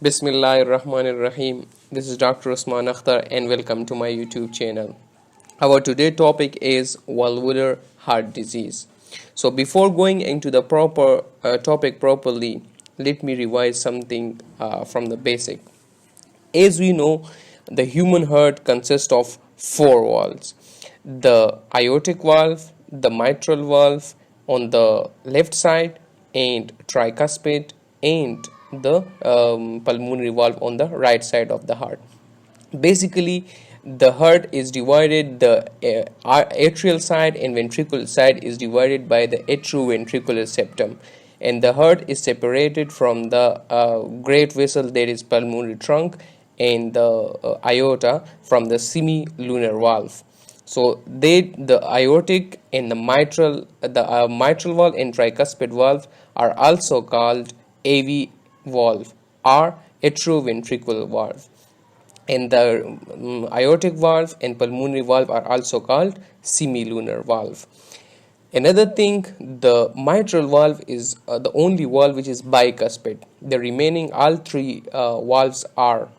Bismillahirrahmanirrahim. This is Dr. Usman Akhtar and welcome to my YouTube channel. Our today topic is valvular heart disease. So before going into the proper topic properly, let me revise something from the basic. As we know, the human heart consists of four valves: the aortic valve, the mitral valve on the left side, and tricuspid, and the pulmonary valve on the right side of the heart. Basically, the heart is divided, the atrial side and ventricular side is divided by the atrioventricular septum, and the heart is separated from the great vessel, that is pulmonary trunk, and the aorta from the semilunar valve. So the aortic and the mitral valve and tricuspid valve are also called AV valve or atrioventricular valve, and the aortic valve and pulmonary valve are also called semilunar valve. Another thing, the mitral valve is the only valve which is bicuspid. The remaining all three valves are,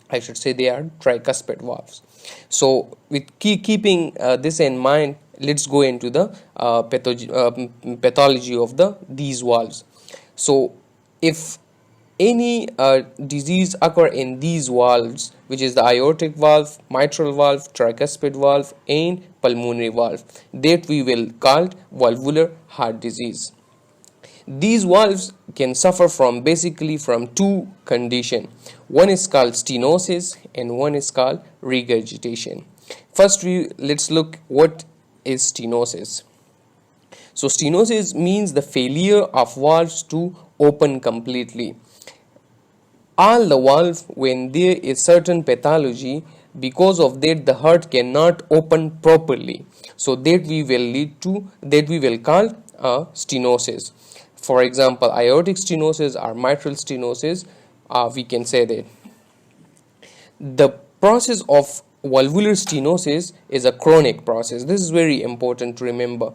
I should say, they are tricuspid valves. So with keeping this in mind, let's go into the pathology of these valves. So if any disease occur in these valves, which is the aortic valve, mitral valve, tricuspid valve and pulmonary valve, that we will call valvular heart disease. These valves can suffer from basically from two conditions. One is called stenosis and one is called regurgitation. First, let's look what is stenosis. So stenosis means the failure of valves to open completely. All the valve, when there is certain pathology, because of that the heart cannot open properly, so that we will call stenosis. For example, aortic stenosis or mitral stenosis, we can say that. The process of valvular stenosis is a chronic process. This is very important to remember,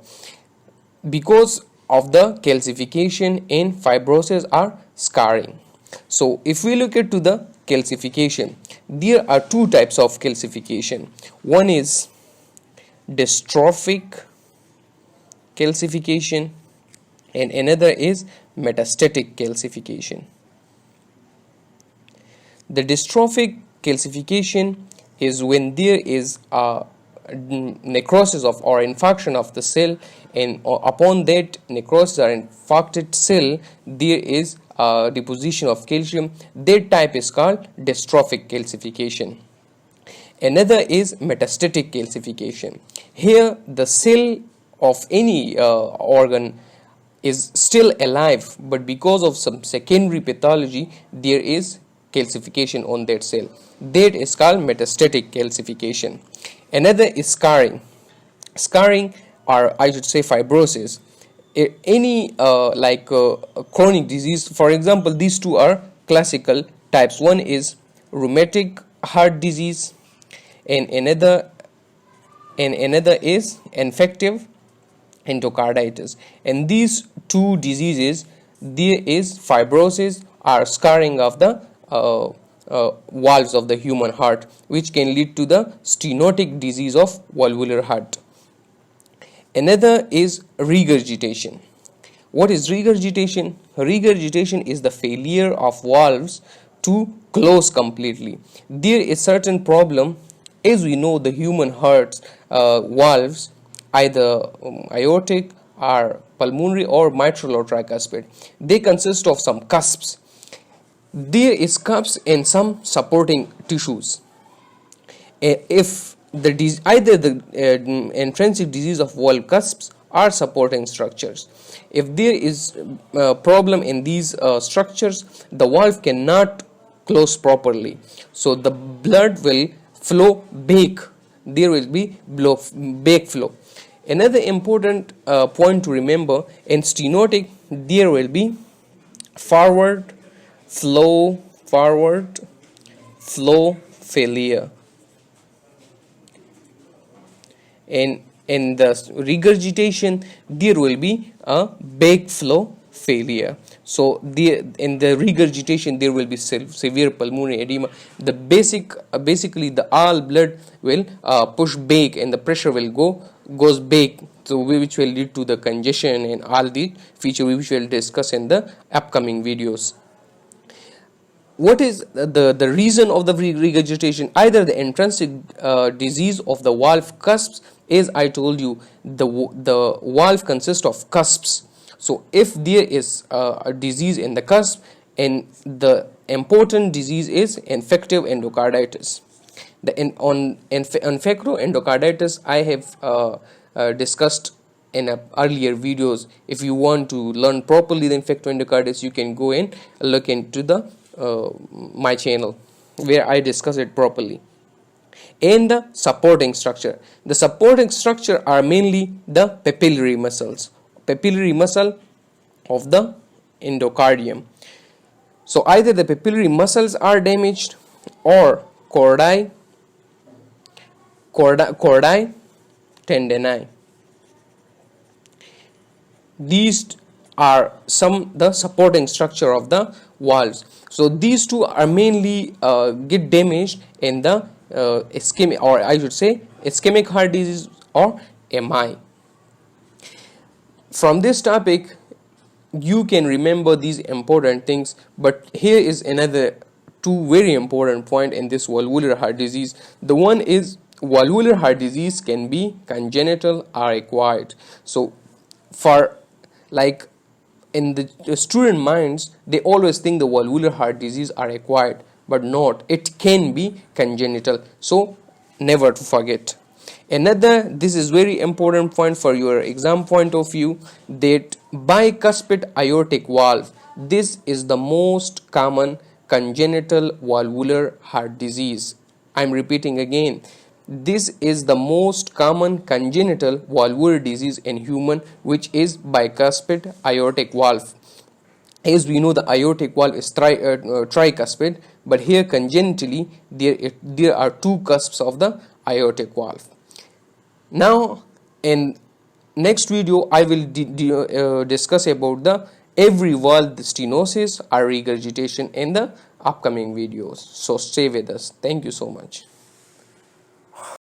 because of the calcification and fibrosis or scarring. So if we look at to the calcification, there are two types of calcification. One is dystrophic calcification and another is metastatic calcification. The dystrophic calcification is when there is a necrosis of or infarction of the cell, and upon that necrosis or infarcted cell there is deposition of calcium. That type is called dystrophic calcification. Another is metastatic calcification. Here the cell of any organ is still alive, but because of some secondary pathology there is calcification on that cell. That is called metastatic calcification. Another is scarring. Scarring, or I should say fibrosis. Any chronic disease, for example, these two are classical types. One is rheumatic heart disease and another is infective endocarditis. And these two diseases, there is fibrosis or scarring of the valves of the human heart, which can lead to the stenotic disease of valvular heart. Another is regurgitation. What is regurgitation? Regurgitation is the failure of valves to close completely. There is certain problem. As we know, the human heart's valves, either aortic or pulmonary or mitral or tricuspid, they consist of some cusps. There is cusps and some supporting tissues. If either the intrinsic disease of valve cusps or supporting structures, if there is a problem in these structures, the valve cannot close properly, so the blood will flow back. There will be back flow. Another important point to remember, in stenotic there will be forward flow failure, and in the regurgitation there will be a back flow failure. So in the regurgitation there will be severe pulmonary edema. The basically the all blood will push back and the pressure will goes back, so which will lead to the congestion and all the feature which we will discuss in the upcoming videos. What is the reason of the regurgitation? Either the intrinsic disease of the valve cusps, as I told you, the valve consists of cusps. So if there is a disease in the cusp, and the important disease is infective endocarditis. On infective endocarditis I have discussed in earlier videos. If you want to learn properly the infective endocarditis, you can go and look into the my channel where I discuss it properly. And the supporting structure. The supporting structure are mainly the papillary muscles, papillary muscle of the endocardium. So either the papillary muscles are damaged or chordae tendini. These are the supporting structure of the valves. So these two are mainly get damaged in the ischemic, or I should say ischemic heart disease or MI. From this topic you can remember these important things, but here is another two very important point in this valvular heart disease. The one is valvular heart disease can be congenital or acquired. So for like in the student minds, they always think the valvular heart disease are acquired, but not, it can be congenital. So never to forget. Another, this is very important point for your exam point of view, that bicuspid aortic valve, this is the most common congenital valvular heart disease. I'm repeating again, this is the most common congenital valvular disease in human, which is bicuspid aortic valve. As we know, the aortic valve is tricuspid, but here congenitally there are two cusps of the aortic valve. Now in next video I will discuss about the every valve stenosis or regurgitation in the upcoming videos. So stay with us. Thank you so much.